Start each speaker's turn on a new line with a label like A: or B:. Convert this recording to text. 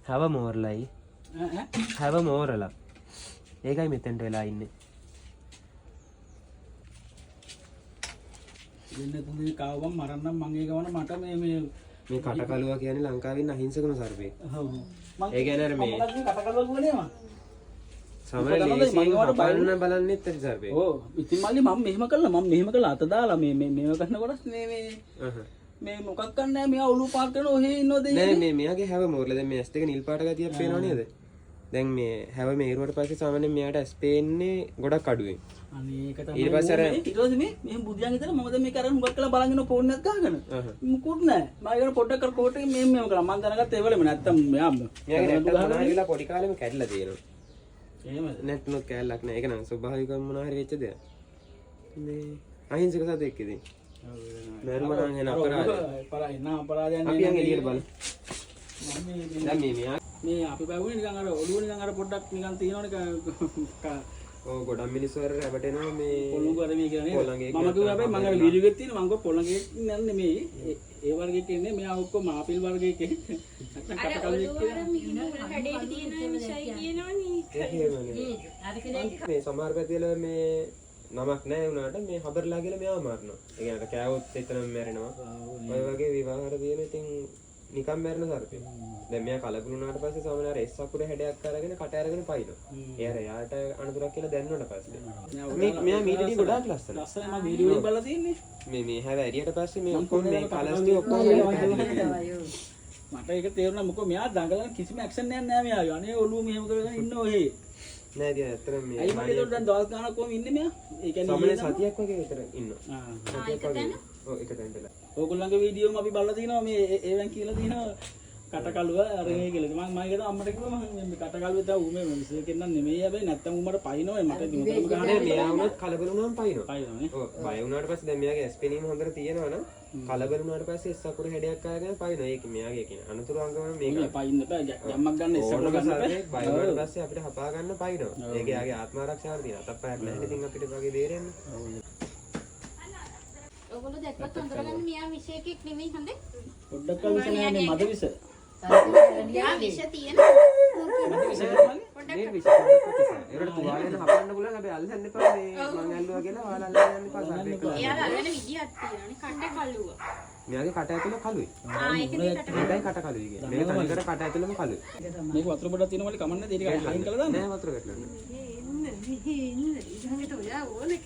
A: have more like have more la ඒකයි මෙතෙන්ට වෙලා ඉන්නේ
B: දෙන්න තුනේ කාවම් මරන්නම් මං ඒ ගමන මට මේ
A: කටකලුවා කියන්නේ ලංකාවේ ඉන්න අහිංසකම සර්පෙක්.
B: ඔව්.
A: ඒ කියන්නේ අර මේ
B: කටකලුවා කියන්නේ මම.
A: සමහර බලන්න බලන්නෙත් ඇති සර්පෙක්.
B: ඔව්. ඉතින් මල්ලි මම මෙහෙම කළා අත දාලා මේව කරනකොට මේ මොකක් කරන්නේ මෙයා ඔලුව පාත් කරන ඔහේ ඉන්නවද
A: නෑ මෙයාගේ හැව මෝරලා දැන් මේ ඇස් දෙක නිල් පාට ගතියක් පේනව නේද? දැන් මේ හැව මේරුවට පස්සේ සාමාන්‍යයෙන් මෙයාට ඇස් පේන්නේ ගොඩක් අඩුවෙන්.
B: අනේ ඒක තමයි.
A: ඊට පස්සේ අර
B: ඊට පස්සේ මෙහෙම බුදියන් හිතලා මම දැන් මේක අරන් හුඟක් කළා බලන් ඉන්න ෆෝන් එකක් ගහගෙන. මුකුත් නෑ. මම ඒක පොඩ්ඩක් කර කෝට් එකේ මෙහෙම කළා. මම දැනගත්ත ඒ වෙලෙම නැත්තම්
A: මෙයාගේ නැත්තම් මොනාරිලා පොඩි කාලෙම කැඩලා තියෙනවා.
B: එහෙමද?
A: නැත්නම් කැලලක් නෑ. ඒක නම් ස්වභාවිකවම මොනාරි වෙච්ච දෙයක්. මේ අහිංසක සතෙක් ඉතින්. මරුම නම් එන
B: අපරාධයක්
A: අපි යන් එළියට බලමු. දැන්
B: මේ අපි බැවුනේ නිකන් අර ඔළුව නිකන් අර පොඩ්ඩක් නිකන් තියෙනවනේ
A: ඔව් ගොඩක් මිනිස්සු අර රැවටෙනවා මේ
B: පොළොංගු අර මේ කියන්නේ නේද මම කිව්වා හැබැයි මම අර වීඩියෝ එකක් තියෙනවා මම කිව්වා පොළොංගේ නෑ නෙමෙයි ඒ වර්ගයක ඉන්නේ මෙයා ඔක්කොම ආපිල් වර්ගයක නැත්නම් කටකලියෙක්
C: කියලා හැඩේ තියෙන විෂය කියනවනේ
A: මේ සමහර පැතිවල මේ නමක් නැහැ වුණාට මේ හබර්ලා කියලා මෙයාව මරනවා. ඒ කියන්නේ කෑවොත් එතනම මැරෙනවා. ඔය වගේ විවාහර තියෙන ඉතින් නිකන් මැරෙන සර්පෙක්. දැන් මෙයා කලබල වුණාට පස්සේ සමහර අර එස් අකුර හැඩයක් අරගෙන කට අරගෙන පයින්නවා. ඒ අර යාට අනතුරක් කියලා දැන්නුවට පස්සේ. මෙයා මීටදී ගොඩාක් ලස්සනයි.
B: ලස්සනයි මම වීඩියෝ එක බලලා තින්නේ.
A: මේ හැව ඇරියට පස්සේ මේ ඔක්කොම මේ කලර්ස් ටික ඔක්කොම
B: මට ඒක තේරුණා මොකද මෙයා දඟලන කිසිම ඇක්ෂන් එකක් නෑ මෙයාගේ. අනේ ඔළුව මෙහෙම කරගෙන ඉන්න ඔහේ.
A: නෑ ඉතින් ඇත්තටම මේ
B: අයි මම ඒක දැන් දවස් ගානක් කොහොම ඉන්නේ මෙයා? ඒ කියන්නේ
A: සමනේ සතියක් වගේ විතර ඉන්නවා.
C: ඒක දැන
A: ඔව් එක තැනදලා.
B: ඕගොල්ලන්ගේ වීඩියෝම අපි බලලා තිනවා මේ ඒවෙන් කියලා තිනවා කටකලුව අරගෙන කියලා. මම ඒක අම්මට කිව්වා මම කටකලුවේ තව ඌ මේ මිනිස්සෙක් නන් නෙමෙයි හැබැයි නැත්තම් ඌ මට පයින්නවා මට දිනුතරම ගහන්නේ
A: මෙයා වුණත් කලබල වුණාම පයින්නවා.
B: පයින්නවා නේ.
A: ඔව් බය වුණාට පස්සේ දැන් මෙයාගේ ඇස් පෙනීම හොඳට තියෙනවා නම් කලබල වුණාට පස්සේ සකුරු හැඩයක් ආගෙන පයින්නවා. ඒක මෙයාගේ කියන අනුතුරු අංගම මේක
B: පයින්න බෑ යම්මක් ගන්න ඉස්සරහ ගන්න බෑ.
A: බය වුණාට පස්සේ අපිට හපා ගන්න පයින්නවා. ඒක යාගේ ආත්ම ආරක්ෂාව තියෙනවා. අතප්පයක් නැහැ. ඉතින් අපිට වගේ බේරෙන්න.
C: ඔයගොල්ලෝ දැක්වත් අඳුරගන්න මෙයා විශේෂයක් නෙමෙයි හඳේ
B: පොඩ්ඩක් විස නෑ මේ මද විස.
C: මෙයා විශ තියෙන
B: මද විස කියන්නේ
A: මේ විශේෂ ඒකට තුවාලෙන් හපන්න පුළුවන් හැබැයි අල්ලන්න එපා මේ මං ඇල්ලුවා කියලා ඔයාලා අල්ලන්න යන්න එපා සර්පෙක්.
C: එයා අල්ලන විදියක් තියෙනනේ කට කළුවා.
A: මෙයාගේ කට ඇතුලේ කළුයි.
C: ඒකේ කට
A: මේකයි කට කළුයි කියන්නේ. මේක තනිකර කට ඇතුලේම කළුයි.
B: මේක වතුර පොඩක් තියෙන වල කමන්නේ ඒක හයින් කළා දාන්න.
A: නෑ වතුර ගැටලුවා.
C: එන්න මෙහෙ ඉන්න ඉඳන් හිට ඔයා ඕනේ